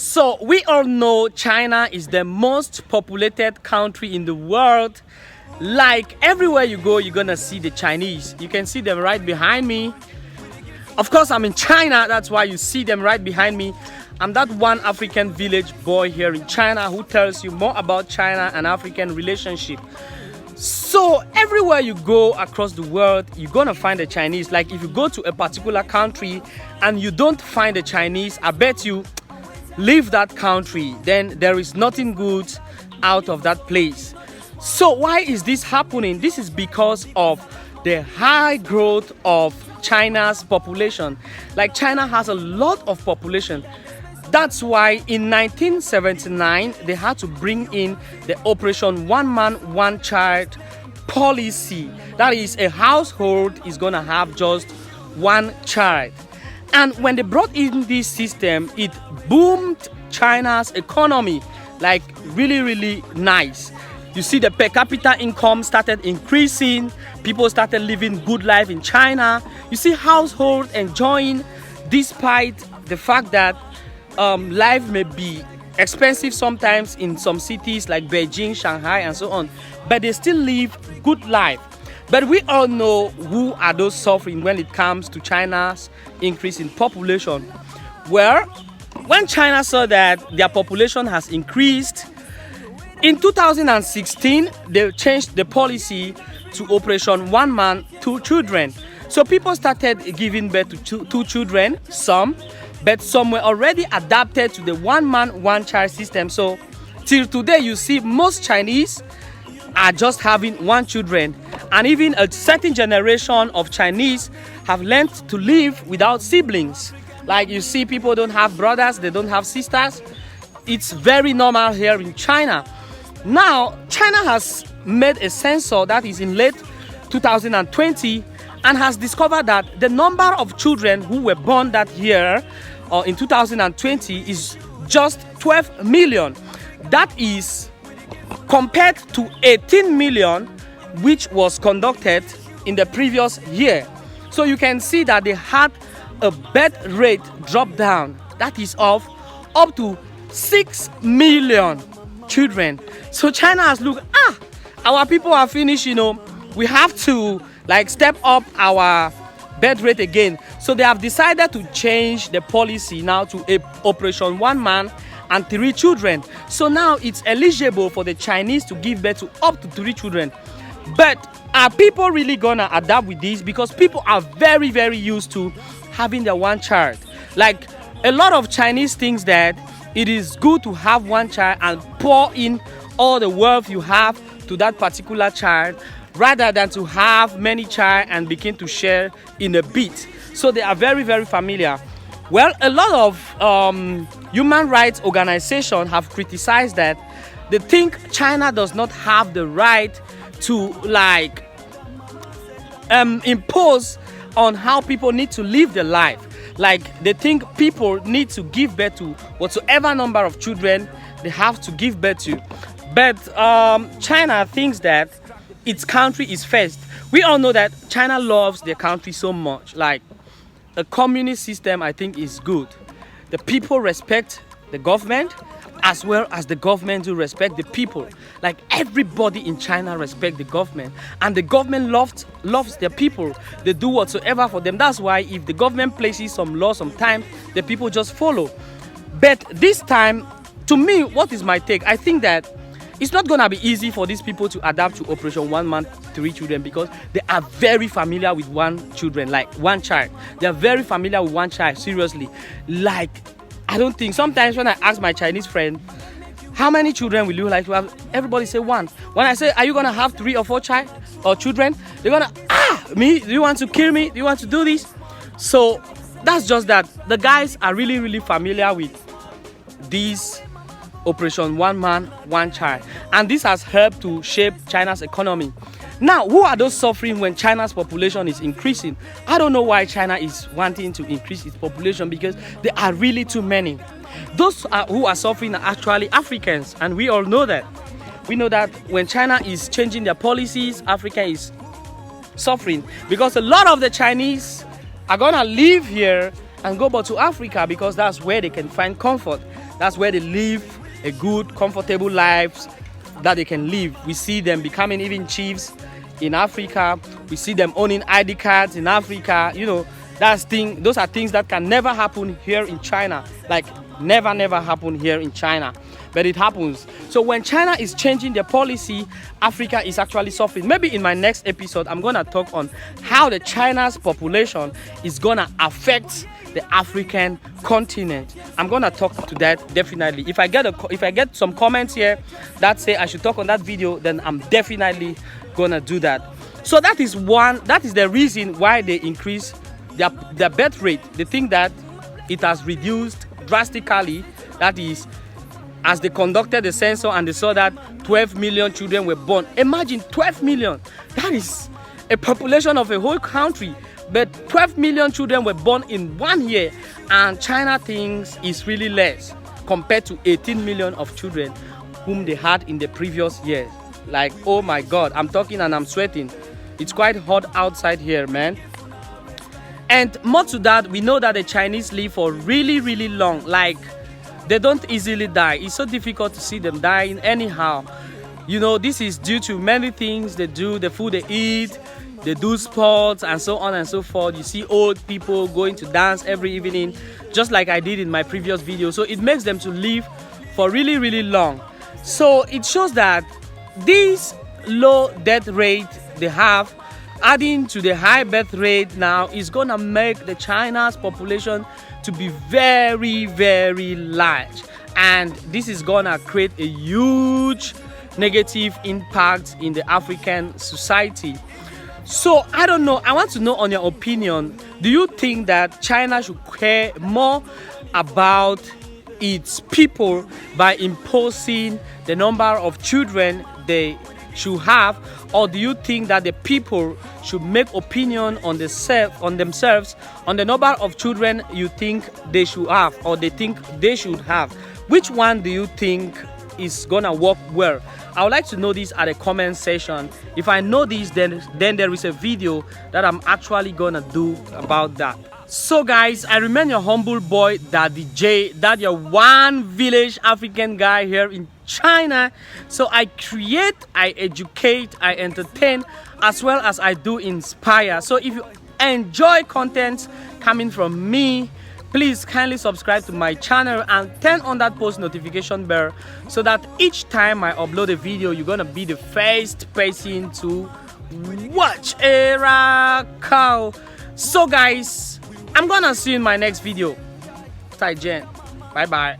So we all know China is the most populated country in the world. Like everywhere you go, you're gonna see the Chinese. You can see them right behind me. Of course, I'm in China, that's why you see them right behind me. I'm that one African village boy here in China who tells you more about China and African relationship. So everywhere you go across the world, you're gonna find the Chinese. Like if you go to a particular country and you don't find the Chinese, I bet you leave that country, then there is nothing good out of that place. So why is this happening? This is because of the high growth of China's population. Like China has a lot of population. That's why in 1979 they had to bring in the Operation One Man One Child policy. That is, a household is gonna have just one child. And when they brought in this system, it boomed China's economy, like really nice. You see the per capita income started increasing, people started living good life in China. You see households enjoying, despite the fact that life may be expensive sometimes in some cities like Beijing, Shanghai and so on, but they still live good life. But we all know who are those suffering when it comes to China's increase in population. Well, when China saw that their population has increased, in 2016, they changed the policy to Operation One Man, Two Children. So people started giving birth to two children, some, but some were already adapted to the one man, one child system. So till today, you see most Chinese are just having one children, and even a certain generation of Chinese have learned to live without siblings. Like you see, people don't have brothers, they don't have sisters. It's very normal here in China. Now, China has made a census that is in late 2020 and has discovered that the number of children who were born that year or in 2020 is just 12 million. That is compared to 18 million which was conducted in the previous year. So you can see that they had a birth rate drop down, that is of up to 6 million children. So China has looked, our people are finished, we have to like step up our birth rate again. So they have decided to change the policy now to a Operation One Man and Three Children. So now it's eligible for the Chinese to give birth to up to 3 children. But are people really gonna adapt with this? Because people are very used to having their one child. Like a lot of Chinese thinks that it is good to have one child and pour in all the wealth you have to that particular child, rather than to have many child and begin to share in a bit. So they are very familiar. Well, a lot of human rights organizations have criticized that. They think China does not have the right to like impose on how people need to live their life. Like they think people need to give birth to whatsoever number of children they have to give birth to. But China thinks that its country is first. We all know that China loves their country so much. Like a communist system, I think, is good. The people respect the government as well as the government to respect the people. Like everybody in China respect the government, and the government loves their people. They do whatsoever for them. That's why if the government places some law sometimes, the people just follow. But this time, to me, what is my take? I think that it's not gonna be easy for these people to adapt to Operation One Man, Three Children, because they are very familiar with one children, like one child. They are very familiar with one child, seriously. Like, I don't think, sometimes when I ask my Chinese friend, how many children will you like to have? Everybody say one. When I say, are you gonna have 3 or 4 children? They're gonna, me? Do you want to kill me? Do you want to do this? So that's just that. The guys are really familiar with these Operation One Man, One Child, and this has helped to shape China's economy. Now, who are those suffering when China's population is increasing? I don't know why China is wanting to increase its population, because there are really too many. Those who are suffering are actually Africans, and we all know that. We know that when China is changing their policies, Africa is suffering, because a lot of the Chinese are gonna live here and go back to Africa because that's where they can find comfort. That's where they live a good, comfortable lives that they can live. We see them becoming even chiefs in Africa. We see them owning ID cards in Africa. You know, those are things that can never happen here in China. Like never happen here in China, but it happens. So when China is changing their policy, Africa is actually suffering. Maybe in my next episode, I'm gonna talk on how the China's population is gonna affect the African continent. I'm gonna talk to that definitely. If I get some comments here that say I should talk on that video, then I'm definitely gonna do that. So that is the reason why they increase their birth rate. They think that it has reduced drastically. That is, as they conducted the census and they saw that 12 million children were born. Imagine 12 million. That is a population of a whole country. But 12 million children were born in 1 year, and China thinks it's really less compared to 18 million of children whom they had in the previous years. Like, oh my God, I'm talking and I'm sweating. It's quite hot outside here, man. And more to that, we know that the Chinese live for really long. Like, they don't easily die. It's so difficult to see them dying anyhow. You know, this is due to many things they do, the food they eat, they do sports and so on and so forth. You see old people going to dance every evening, just like I did in my previous video. So it makes them to live for really long. So it shows that this low death rate they have, adding to the high birth rate now, is gonna make the China's population to be very large, and this is gonna create a huge negative impact in the African society. So I don't know, I want to know on your opinion. Do you think that China should care more about its people by imposing the number of children they should have, or do you think that the people should make opinion on themselves on the number of children you think they should have or they think they should have? Which one do you think is gonna work well? I would like to know this at the comment section. If I know this, then there is a video that I'm actually gonna do about that. So guys, I remain your humble boy, Daddy J, that your one village African guy here in China. So I create, I educate, I entertain, as well as I do inspire. So if you enjoy content coming from me, please kindly subscribe to my channel and turn on that post notification bell so that each time I upload a video, you're gonna be the first person to watch. So guys, I'm gonna see you in my next video. Bye bye.